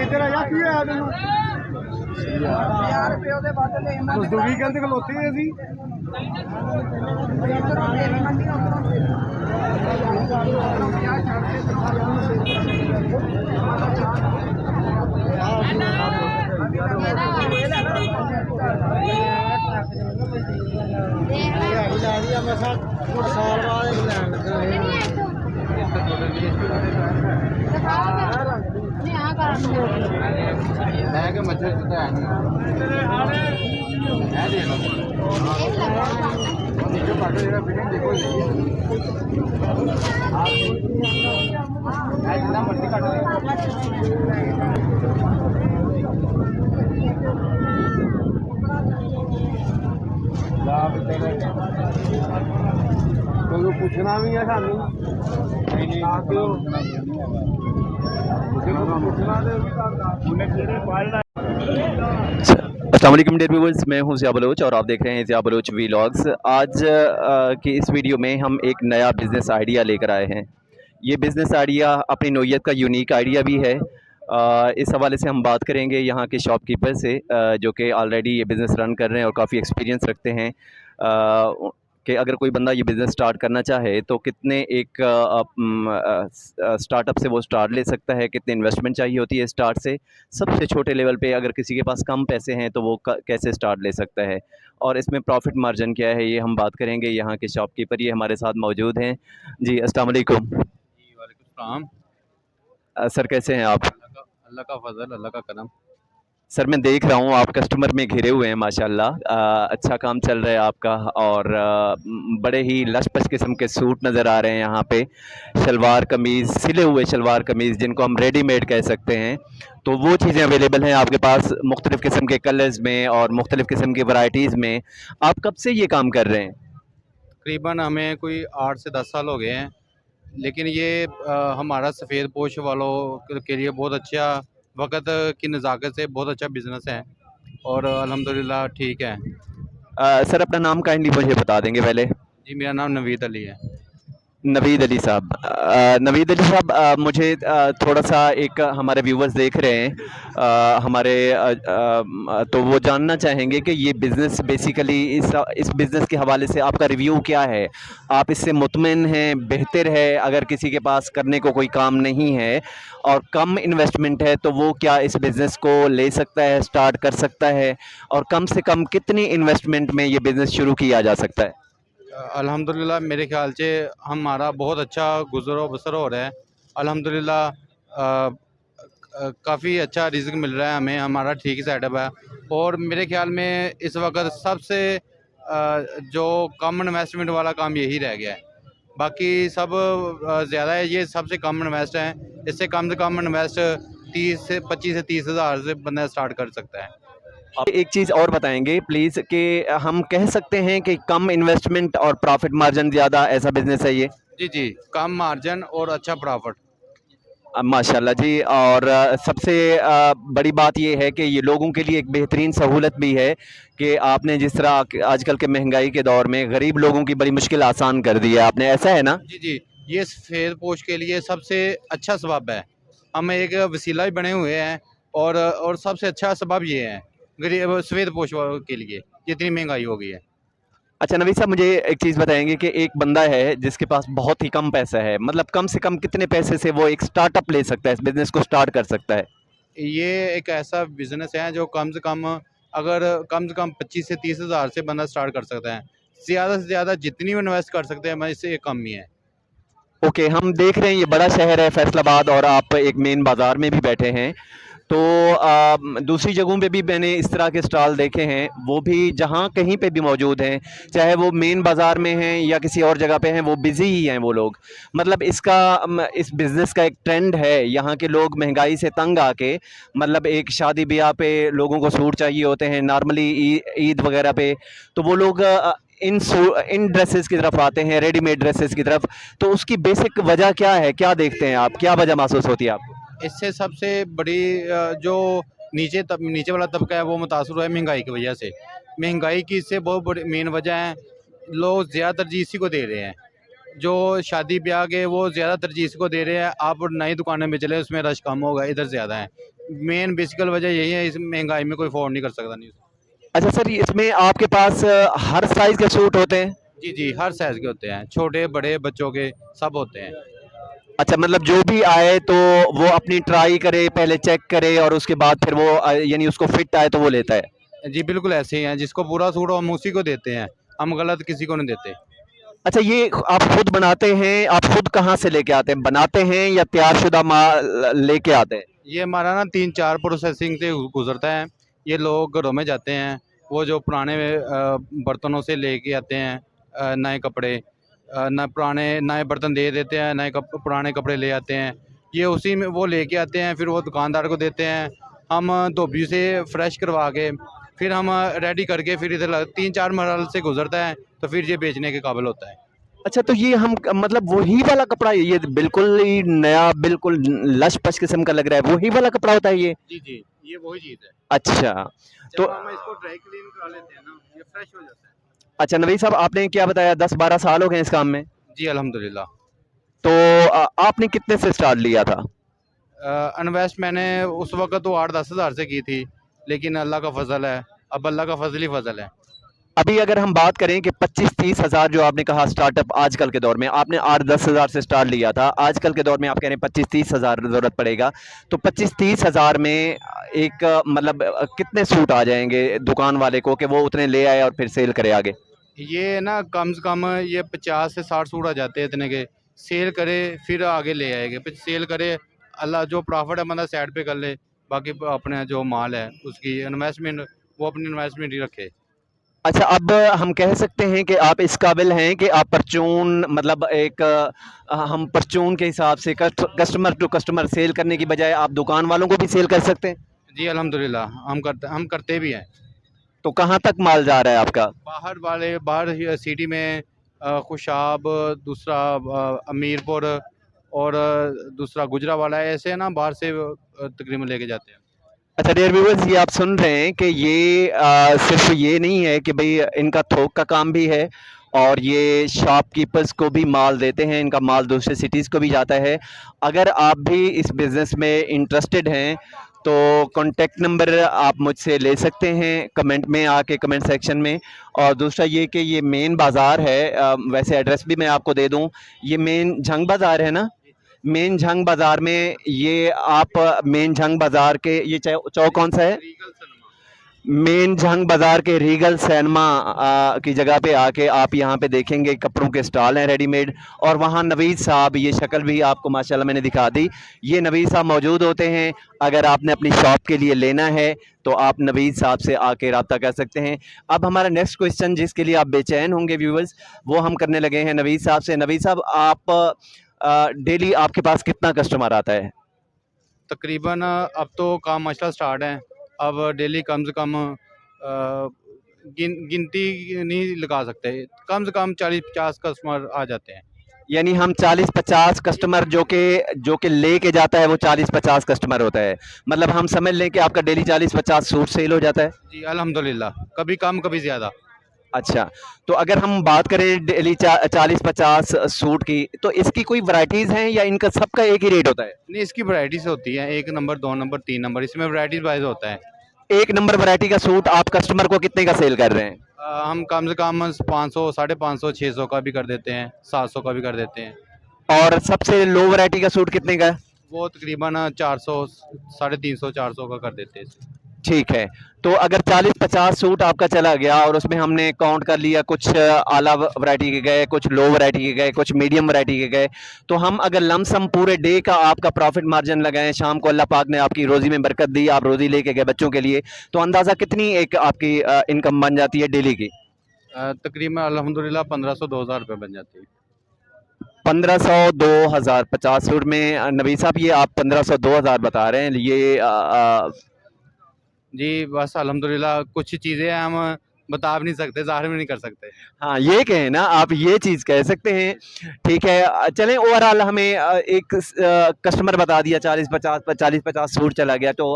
इधर आया की है तेन मजदूरी कहते खलोते अभी साल बाद मच्छर मर्जी कट कोई पूछना भी है सानू अस्सलाम वालेकुम डियर व्यूअर्स, मैं हूं ज़िया बलोच और आप देख रहे हैं ज़िया बलोच वीलॉग्स। आज की इस वीडियो में हम एक नया बिज़नेस आइडिया लेकर आए हैं। ये बिज़नेस आइडिया अपनी नौइयत का यूनिक आइडिया भी है। इस हवाले से हम बात करेंगे यहाँ के शॉपकीपर से, जो कि ऑलरेडी ये बिज़नेस रन कर रहे हैं और काफ़ी एक्सपीरियंस रखते हैं, कि अगर कोई बंदा ये बिज़नेस स्टार्ट करना चाहे तो कितने एक स्टार्टअप से वो स्टार्ट ले सकता है, कितने इन्वेस्टमेंट चाहिए होती है स्टार्ट से, सबसे छोटे लेवल पे अगर किसी के पास कम पैसे हैं तो वो कैसे स्टार्ट ले सकता है, और इसमें प्रॉफिट मार्जिन क्या है, ये हम बात करेंगे। यहाँ के शॉपकीपर ये हमारे साथ मौजूद हैं। जी अस्सलाम वालेकुम। जी वालेकुम सलाम। सर कैसे हैं आप? अल्लाह का फजल, अल्लाह का करम। सर मैं देख रहा हूँ आप कस्टमर में घिरे हुए हैं माशाल्लाह। अच्छा काम चल रहा है आपका, और बड़े ही लश-पश किस्म के सूट नज़र आ रहे हैं यहाँ पे। शलवार कमीज़, सिले हुए शलवार कमीज़ जिनको हम रेडीमेड कह सकते हैं, तो वो चीज़ें अवेलेबल हैं आपके पास मुख्तलिफ़ किस्म के कलर्स में और मुख्तलिफ़ किस्म की वैराइटीज़ में। आप कब से ये काम कर रहे हैं? तकरीबन हमें कोई 8 से 10 साल हो गए हैं, लेकिन ये हमारा सफ़ेद पोश वालों के लिए बहुत अच्छा, वक़्त की नज़ाकत से बहुत अच्छा बिज़नेस है और अल्हम्दुलिल्लाह ठीक है। सर अपना नाम काइंडली मुझे बता देंगे पहले? जी मेरा नाम नवीद अली है। नवीद अली साहब। नवीद अली साहब, मुझे थोड़ा-सा एक हमारे व्यूवर्स देख रहे हैं, हमारे तो वो जानना चाहेंगे कि ये बिज़नेस बेसिकली इस बिज़नेस के हवाले से आपका रिव्यू क्या है? आप इससे मुतमिन हैं, बेहतर है, अगर किसी के पास करने को कोई काम नहीं है और कम इन्वेस्टमेंट है तो वो क्या इस बिज़नेस को ले सकता है, स्टार्ट कर सकता है, और कम से कम कितनी इन्वेस्टमेंट में ये बिज़नेस शुरू किया जा सकता है? अल्हम्दुलिल्लाह मेरे ख्याल से हमारा बहुत अच्छा गुज़र बसर हो रहा है। अल्हम्दुलिल्लाह काफ़ी अच्छा रिज़्क मिल रहा है हमें, हमारा ठीक सेटअप है और मेरे ख्याल में इस वक्त सबसे जो कम इन्वेस्टमेंट वाला काम यही रह गया है। बाकी सब ज़्यादा है, ये सबसे कम इन्वेस्ट है। इससे कम इन्वेस्ट 30 से 25 से 30 हज़ार से बंदा स्टार्ट कर सकता है। आप एक चीज़ और बताएँगे प्लीज़ कि हम कह सकते हैं कि कम इन्वेस्टमेंट और प्रॉफ़िट मार्जिन ज़्यादा, ऐसा बिज़नेस है ये? जी, जी, कम मार्जिन और अच्छा प्रॉफिट। माशाल्लाह जी। और सबसे बड़ी बात ये है कि ये लोगों के लिए एक बेहतरीन सहूलत भी है कि आपने जिस तरह आजकल के महंगाई के दौर में गरीब लोगों की बड़ी मुश्किल आसान कर दी है आपने, ऐसा है ना? जी, जी, ये सफ़ेद पोश के लिए सबसे अच्छा सबब है। हम एक वसीला भी बने हुए हैं और सबसे अच्छा सबब ये है, गरीब सफ़ेद पोश के लिए, जितनी महंगाई हो गई है। अच्छा नवीद साहब, मुझे एक चीज़ बताएँगे कि एक बंदा है जिसके पास बहुत ही कम पैसा है, मतलब कम से कम कितने पैसे से वो एक स्टार्टअप ले सकता है, इस बिज़नेस को स्टार्ट कर सकता है? ये एक ऐसा बिज़नेस है जो कम से कम 25 से 30 हज़ार से बंदा स्टार्ट कर सकता है। ज़्यादा से ज़्यादा जितनी भी इन्वेस्ट कर सकते हैं, मैं इससे कम ही है। ओके, हम देख रहे हैं ये बड़ा शहर है फैसलाबाद और आप एक मेन बाज़ार में भी बैठे हैं। तो दूसरी जगहों पे भी मैंने इस तरह के स्टॉल देखे हैं, वो भी जहाँ कहीं पे भी मौजूद हैं, चाहे वो मेन बाज़ार में हैं या किसी और जगह पे हैं, वो बिज़ी ही हैं वो लोग। मतलब इस बिज़नेस का एक ट्रेंड है, यहाँ के लोग महंगाई से तंग आके, मतलब एक शादी ब्याह पे लोगों को सूट चाहिए होते हैं, नॉर्मली ईद वगैरह पे, तो वो लोग इन ड्रेसेस की तरफ आते हैं, रेडीमेड ड्रेसेस की तरफ, तो उसकी बेसिक वजह क्या है? क्या देखते हैं आप? क्या वजह महसूस होती है आपको? इससे सबसे बड़ी जो नीचे वाला तबका है वो मुतासर हुआ है महंगाई की वजह से। महंगाई की इससे बहुत बड़ी मेन वजह है, लोग ज़्यादा तरजीह इसी को दे रहे हैं। जो शादी ब्याह के वो ज़्यादा तरजीह इसी को दे रहे हैं। आप नई दुकानों में चले, उसमें रश कम होगा, इधर ज़्यादा है। मेन बेसिकल वजह यही है, इस महंगाई में कोई अफोर्ड नहीं कर सकता नहीं। अच्छा सर, इसमें आपके पास हर साइज के सूट होते हैं? जी जी, हर साइज़ के होते हैं, छोटे बड़े बच्चों के सब होते हैं। अच्छा, मतलब जो भी आए तो वो अपनी ट्राई करे, पहले चेक करे और उसके बाद फिर वो यानी उसको फिट आए तो वो लेता है। जी बिल्कुल ऐसे ही हैं, जिसको पूरा सूट हो हम उसी को देते हैं, हम गलत किसी को नहीं देते। अच्छा, ये आप खुद बनाते हैं? आप खुद कहाँ से लेके आते हैं? बनाते हैं या तैयारशुदा माल लेके आते हैं? ये हमारा ना 3-4 प्रोसेसिंग से गुजरता है। ये लोग घरों में जाते हैं, वो जो पुराने बर्तनों से लेके आते हैं नए कपड़े, न पुराने नए बर्तन दे देते हैं, पुराने कपड़े ले आते हैं। ये उसी में वो लेके आते हैं, फिर वो दुकानदार को देते हैं। हम धोबी से फ्रेश करवा के फिर हम रेडी करके फिर इधर 3-4 मरहल से गुजरता है, तो फिर ये बेचने के काबिल होता है। अच्छा, तो ये हम मतलब वही वाला कपड़ा है? ये बिल्कुल ही नया, बिल्कुल लश पश किस्म का लग रहा है, वही वाला कपड़ा होता है ये? जी जी, ये वही चीज़ है। अच्छा, जब तो हम इसको ड्राई क्लीन करा लेते हैं ना, ये फ्रेश हो जाता है। अच्छा नवीद साहब, आपने क्या बताया, 10-12 साल हो गए इस काम में? जी अल्हम्दुलिल्लाह। तो आपने कितने से स्टार्ट लिया था? इन्वेस्ट मैंने उस वक्त तो 8-10 हज़ार से की थी, लेकिन अल्लाह का फजल है, अब अल्लाह का फजल ही फजल है। अभी अगर हम बात करें कि 25-30 हज़ार जो आपने कहा स्टार्टअप आजकल के दौर में, आपने 8-10 हज़ार से स्टार्ट लिया था, आजकल के दौर में आप कह रहे हैं 25-30 हज़ार ज़रूरत पड़ेगा, तो 25-30 हज़ार में एक मतलब कितने सूट आ जाएंगे दुकान वाले को कि वो उतने ले आए और फिर सेल करे आगे? ये ना कम से कम ये 50 से 60 सूट आ जाते हैं इतने के। सेल करे फिर आगे ले आएंगे, फिर सेल करे, अल्लाह जो प्रॉफिट है बंदा साइड पे कर ले, बाकी अपने जो माल है उसकी इन्वेस्टमेंट वो अपनी इन्वेस्टमेंट ही रखे। अच्छा, अब हम कह सकते हैं कि आप इस काबिल हैं कि आप परचून मतलब एक हम परचून के हिसाब से कस्टमर टू कस्टमर सेल करने की बजाय आप दुकान वालों को भी सेल कर सकते हैं? जी अल्हम्दुलिल्लाह, हम करते भी हैं। तो कहाँ तक माल जा रहा है आपका? बाहर सिटी में खुशाब, दूसरा अमीरपुर और दूसरा गुजरावाला है, ऐसे है ना, बाहर से तकरीबन लेके जाते हैं। अच्छा डियर व्यूअर्स, ये आप सुन रहे हैं कि ये सिर्फ ये नहीं है कि भाई इनका थोक का काम भी है और ये शॉपकीपर्स को भी माल देते हैं, इनका माल दूसरे सिटीज़ को भी जाता है। अगर आप भी इस बिज़नेस में इंटरेस्टेड हैं तो कॉन्टैक्ट नंबर आप मुझसे ले सकते हैं कमेंट में आके, कमेंट सेक्शन में। और दूसरा ये कि ये मेन बाज़ार है, वैसे एड्रेस भी मैं आपको दे दूं, ये मेन झंग बाज़ार है ना? मेन झंग बाज़ार में ये आप मेन झंग बाज़ार के ये चौक कौन सा है? रीगल सनमा। मेन झंग बाज़ार के रीगल सिनेमा की जगह पे आके आप यहाँ पे देखेंगे कपड़ों के स्टॉल हैं रेडीमेड, और वहाँ नवीद साहब, ये शक्ल भी आपको माशाल्लाह मैंने दिखा दी, ये नवीद साहब मौजूद होते हैं। अगर आपने अपनी शॉप के लिए लेना है तो आप नवीद साहब से आके रब्ता कर सकते हैं। अब हमारा नेक्स्ट क्वेश्चन जिसके लिए आप बेचैन होंगे व्यूवर्स, वो हम करने लगे हैं नवीद साहब से। नवीद साहब, आप डेली आपके पास कितना कस्टमर आता है? तकरीबन अब तो काम माशाल्लाह स्टार्ट है, अब डेली कम से कम गिनती नहीं लगा सकते, कम से कम 40-50 कस्टमर आ जाते हैं। यानी हम 40-50 कस्टमर जो कि लेके जाता है वो 40-50 कस्टमर होता है, मतलब हम समझ लें कि आपका डेली 40-50 सूट सेल हो जाता है? जी अल्हम्दुलिल्लाह, कभी कम कभी ज़्यादा। अच्छा, तो अगर हम बात करें डेली 40-50 सूट की, तो इसकी कोई वैरायटीज़ हैं या इनका सबका एक ही रेट होता है? नहीं, इसकी वैरायटीज होती है, 1 नंबर 2 नंबर 3 नंबर, इसमें वैरायटीज वाइज होता है। एक नंबर वैरायटी का सूट आप कस्टमर को कितने का सेल कर रहे हैं? हम कम से कम 500, 550, 600 का भी कर देते हैं, 700 का भी कर देते हैं। और सबसे लो वैरायटी का सूट कितने का है? वो तकरीबन 400, 350, 400 का कर देते हैं। ठीक है, तो अगर 40-50 सूट आपका चला गया और उसमें हमने काउंट कर लिया, कुछ आला वैरायटी के गए, कुछ लो वैरायटी के गए, कुछ मीडियम वैरायटी के गए, तो हम अगर लमसम पूरे डे का आपका प्रॉफिट मार्जिन लगाएं, शाम को अल्लाह पाक ने आपकी रोज़ी में बरकत दी, आप रोज़ी लेके गए बच्चों के लिए, तो अंदाज़ा कितनी एक आपकी इनकम बन जाती है डेली की? तकरीबन अल्हम्दुलिल्लाह 1500-2000 रुपये बन जाती है। 1500-2000 50 सूट में नबी साहब, ये आप 1500-2000 बता रहे हैं, ये जी बस अल्हम्दुलिल्लाह, कुछ चीज़ें हम बता भी नहीं सकते, ज़ाहिर भी नहीं कर सकते। हाँ, ये कहें ना, आप ये चीज़ कह सकते हैं। ठीक है, चलें ओवरऑल हमें एक कस्टमर बता दिया 40-50 सूट चला गया, तो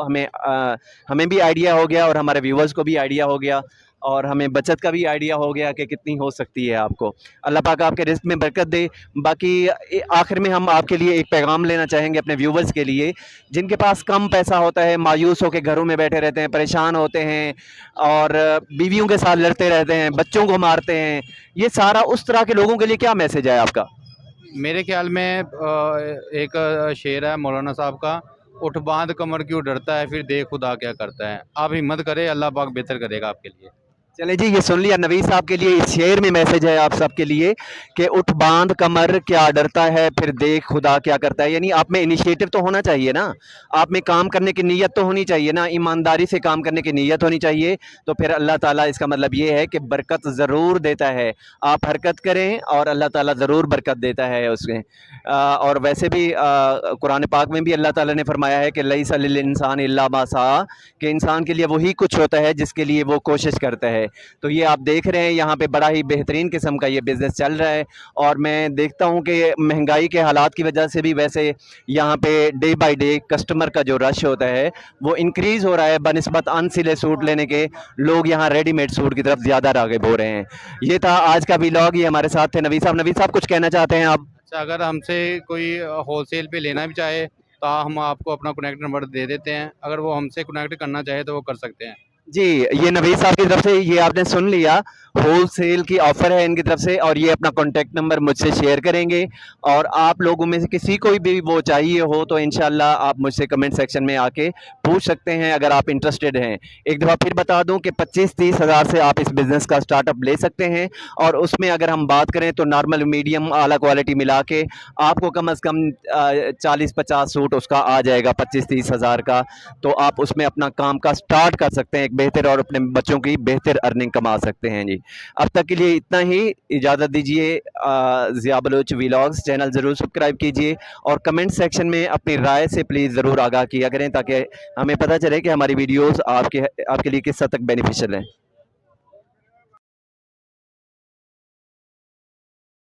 हमें भी आइडिया हो गया और हमारे व्यूवर्स को भी आइडिया हो गया और हमें बचत का भी आइडिया हो गया कि कितनी हो सकती है आपको। अल्लाह पाक आपके रिज़्क़ में बरकत दे। बाकी आखिर में हम आपके लिए एक पैगाम लेना चाहेंगे अपने व्यूवर्स के लिए, जिनके पास कम पैसा होता है, मायूस होकर घरों में बैठे रहते हैं, परेशान होते हैं और बीवियों के साथ लड़ते रहते हैं, बच्चों को मारते हैं। ये सारा उस तरह के लोगों के लिए क्या मैसेज है आपका? मेरे ख्याल में एक शेर है मौलाना साहब का, उठ बांध कमर क्यों डरता है, फिर देख खुदा क्या करता है। आप हिम्मत करें, अल्लाह पाक बेहतर करेगा आपके लिए। चले जी, ये सुन लिया नवीद साहब के लिए, इस शेर में मैसेज है आप सबके लिए कि उठ बांध कमर क्या डरता है, फिर देख खुदा क्या करता है। यानी आप में इनिशिएटिव तो होना चाहिए ना, आप में काम करने की नीयत तो होनी चाहिए ना, ईमानदारी से काम करने की नीयत होनी चाहिए। तो फिर अल्लाह ताला, इसका मतलब ये है कि बरकत ज़रूर देता है। आप हरकत करें और अल्लाह ताला ज़रूर बरकत देता है उसमें। और वैसे भी कुरान पाक में भी अल्लाह ताला ने फरमाया है कि लैसा लिल इंसान इल्ला मा सआ, कि इंसान के लिए वही कुछ होता है जिसके लिए वो कोशिश करता है। तो ये आप देख रहे हैं यहाँ पे बड़ा ही बेहतरीन किस्म का ये बिज़नेस चल रहा है और मैं देखता हूँ कि महंगाई के हालात की वजह से भी वैसे यहाँ पे डे बाय डे कस्टमर का जो रश होता है वो इंक्रीज़ हो रहा है बनिस्बत अनसिले सूट लेने के। लोग यहाँ रेडीमेड सूट की तरफ ज़्यादा राग़िब हो रहे हैं। ये था आज का व्लॉग। ये हमारे साथ थे नवीद साहब। नवीद साहब, कुछ कहना चाहते हैं आप? अच्छा, अगर हमसे कोई होलसेल पे लेना भी चाहे तो हम आपको अपना कनेक्ट नंबर दे देते हैं, अगर वो हमसे कनेक्ट करना चाहे तो वो कर सकते हैं। जी, ये नवीद साहब की तरफ से ये आपने सुन लिया, होलसेल की ऑफ़र है इनकी तरफ से और ये अपना कॉन्टैक्ट नंबर मुझसे शेयर करेंगे और आप लोगों में से किसी को भी वो चाहिए हो तो इंशाल्लाह आप मुझसे कमेंट सेक्शन में आके पूछ सकते हैं अगर आप इंटरेस्टेड हैं। एक दफ़ा फिर बता दूं कि 25-30 हज़ार से आप इस बिज़नेस का स्टार्टअप ले सकते हैं और उसमें अगर हम बात करें तो नॉर्मल, मीडियम, आला क्वालिटी मिला के आपको कम से कम 40-50 सूट उसका आ जाएगा 25-30 हज़ार का। तो आप उसमें अपना काम का स्टार्ट कर सकते हैं एक बेहतर और अपने बच्चों की बेहतर अर्निंग कमा सकते हैं जी। अब तक के लिए इतना ही, इजाज़त दीजिए। ज़िया बलोच व्लॉग्स चैनल ज़रूर सब्सक्राइब कीजिए और कमेंट सेक्शन में अपनी राय से प्लीज़ ज़रूर आगाह किया करें ताकि हमें पता चले कि हमारी वीडियोस आपके लिए किस हद तक बेनिफिशियल हैं।